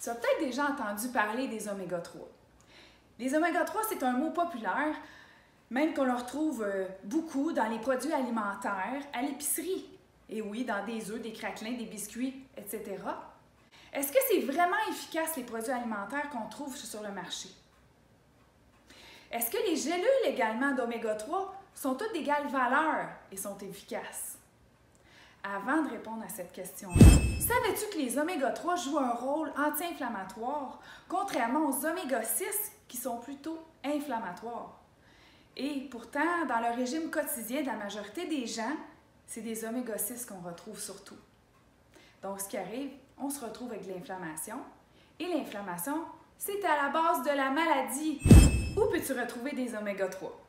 Tu as peut-être déjà entendu parler des oméga 3. Les oméga 3, c'est un mot populaire, même qu'on le retrouve beaucoup dans les produits alimentaires, à l'épicerie. Et oui, dans des œufs, des craquelins, des biscuits, etc. Est-ce que c'est vraiment efficace les produits alimentaires qu'on trouve sur le marché? Est-ce que les gélules également d'oméga 3 sont toutes d'égale valeur et sont efficaces? Avant de répondre à cette question-là, savais-tu que les oméga 3 jouent un rôle anti-inflammatoire, contrairement aux oméga 6 qui sont plutôt inflammatoires? Et pourtant, dans le régime quotidien de la majorité des gens, c'est des oméga 6 qu'on retrouve surtout. Donc, ce qui arrive, on se retrouve avec de l'inflammation. Et l'inflammation, c'est à la base de la maladie. Où peux-tu retrouver des oméga 3?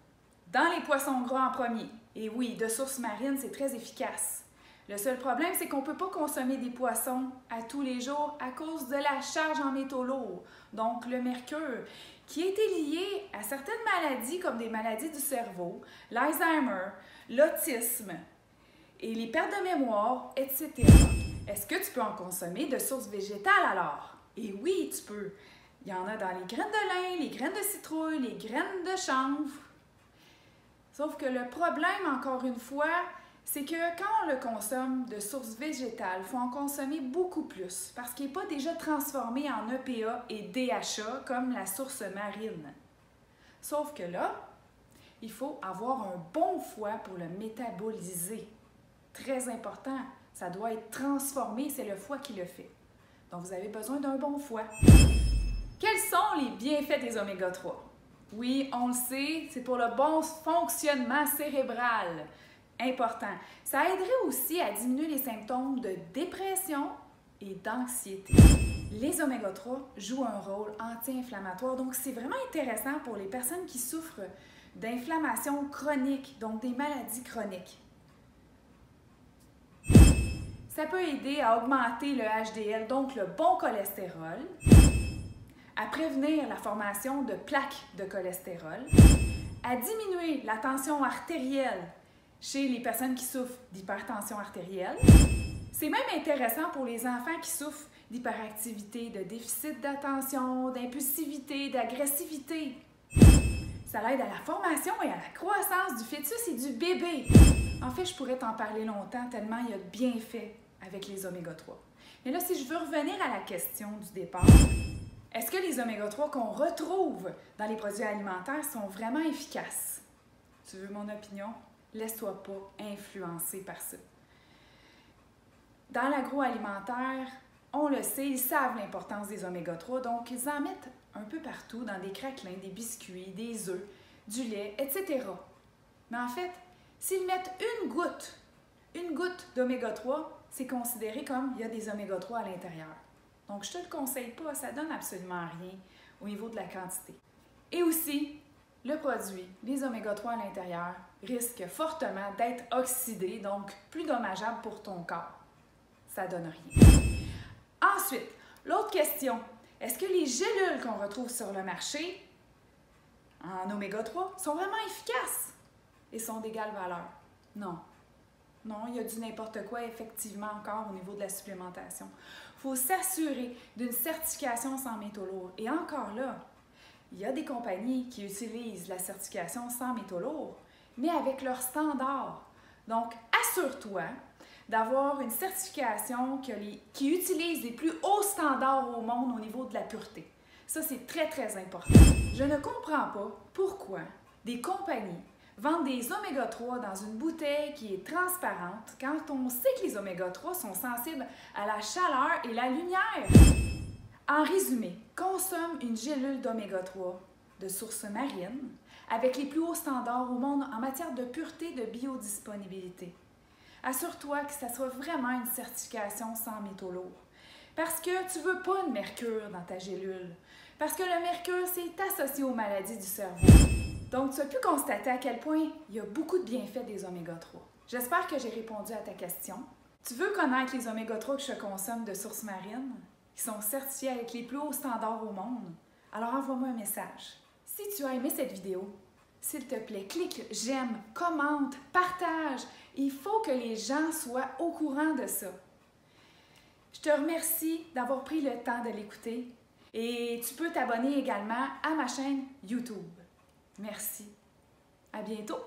Dans les poissons gras en premier. Et oui, de source marine, c'est très efficace. Le seul problème, c'est qu'on ne peut pas consommer des poissons à tous les jours à cause de la charge en métaux lourds, donc le mercure, qui a été lié à certaines maladies comme des maladies du cerveau, l'Alzheimer, l'autisme et les pertes de mémoire, etc. Est-ce que tu peux en consommer de source végétale alors? Et oui, tu peux. Il y en a dans les graines de lin, les graines de citrouille, les graines de chanvre. Sauf que le problème, encore une fois, c'est que quand on le consomme de source végétale, il faut en consommer beaucoup plus parce qu'il n'est pas déjà transformé en EPA et DHA comme la source marine. Sauf que là, il faut avoir un bon foie pour le métaboliser. Très important, ça doit être transformé, c'est le foie qui le fait. Donc, vous avez besoin d'un bon foie. Quels sont les bienfaits des oméga 3? Oui, on le sait, c'est pour le bon fonctionnement cérébral. Important. Ça aiderait aussi à diminuer les symptômes de dépression et d'anxiété. Les oméga 3 jouent un rôle anti-inflammatoire, donc c'est vraiment intéressant pour les personnes qui souffrent d'inflammation chronique, donc des maladies chroniques. Ça peut aider à augmenter le HDL, donc le bon cholestérol, à prévenir la formation de plaques de cholestérol, à diminuer la tension artérielle chez les personnes qui souffrent d'hypertension artérielle. C'est même intéressant pour les enfants qui souffrent d'hyperactivité, de déficit d'attention, d'impulsivité, d'agressivité. Ça l'aide à la formation et à la croissance du fœtus et du bébé. En fait, je pourrais t'en parler longtemps tellement il y a de bienfaits avec les oméga 3. Mais là, si je veux revenir à la question du départ, est-ce que les oméga 3 qu'on retrouve dans les produits alimentaires sont vraiment efficaces? Tu veux mon opinion? Laisse-toi pas influencer par ça. Dans l'agroalimentaire, on le sait, ils savent l'importance des oméga 3, donc ils en mettent un peu partout dans des craquelins, des biscuits, des œufs, du lait, etc. Mais en fait, s'ils mettent une goutte d'oméga 3, c'est considéré comme il y a des oméga 3 à l'intérieur. Donc, je ne te le conseille pas, ça donne absolument rien au niveau de la quantité. Et aussi, le produit, les oméga 3 à l'intérieur, risque fortement d'être oxydé, donc plus dommageable pour ton corps. Ça donne rien. Ensuite, l'autre question, est-ce que les gélules qu'on retrouve sur le marché en oméga 3 sont vraiment efficaces et sont d'égale valeur? Non. Non, il y a du n'importe quoi effectivement encore au niveau de la supplémentation. Il faut s'assurer d'une certification sans métaux lourds. Et encore là, il y a des compagnies qui utilisent la certification sans métaux lourds, mais avec leurs standards. Donc, assure-toi d'avoir une certification qui utilise les plus hauts standards au monde au niveau de la pureté. Ça, c'est très, très important. Je ne comprends pas pourquoi des compagnies vendent des oméga 3 dans une bouteille qui est transparente quand on sait que les oméga 3 sont sensibles à la chaleur et la lumière. En résumé, consomme une gélule d'oméga 3 de source marine avec les plus hauts standards au monde en matière de pureté et de biodisponibilité. Assure-toi que ça soit vraiment une certification sans métaux lourds. Parce que tu ne veux pas de mercure dans ta gélule. Parce que le mercure, c'est associé aux maladies du cerveau. Donc, tu as pu constater à quel point il y a beaucoup de bienfaits des oméga 3. J'espère que j'ai répondu à ta question. Tu veux connaître les oméga 3 que je consomme de source marine, qui sont certifiés avec les plus hauts standards au monde? Alors envoie-moi un message. Si tu as aimé cette vidéo, s'il te plaît, clique j'aime, commente, partage. Il faut que les gens soient au courant de ça. Je te remercie d'avoir pris le temps de l'écouter et tu peux t'abonner également à ma chaîne YouTube. Merci. À bientôt!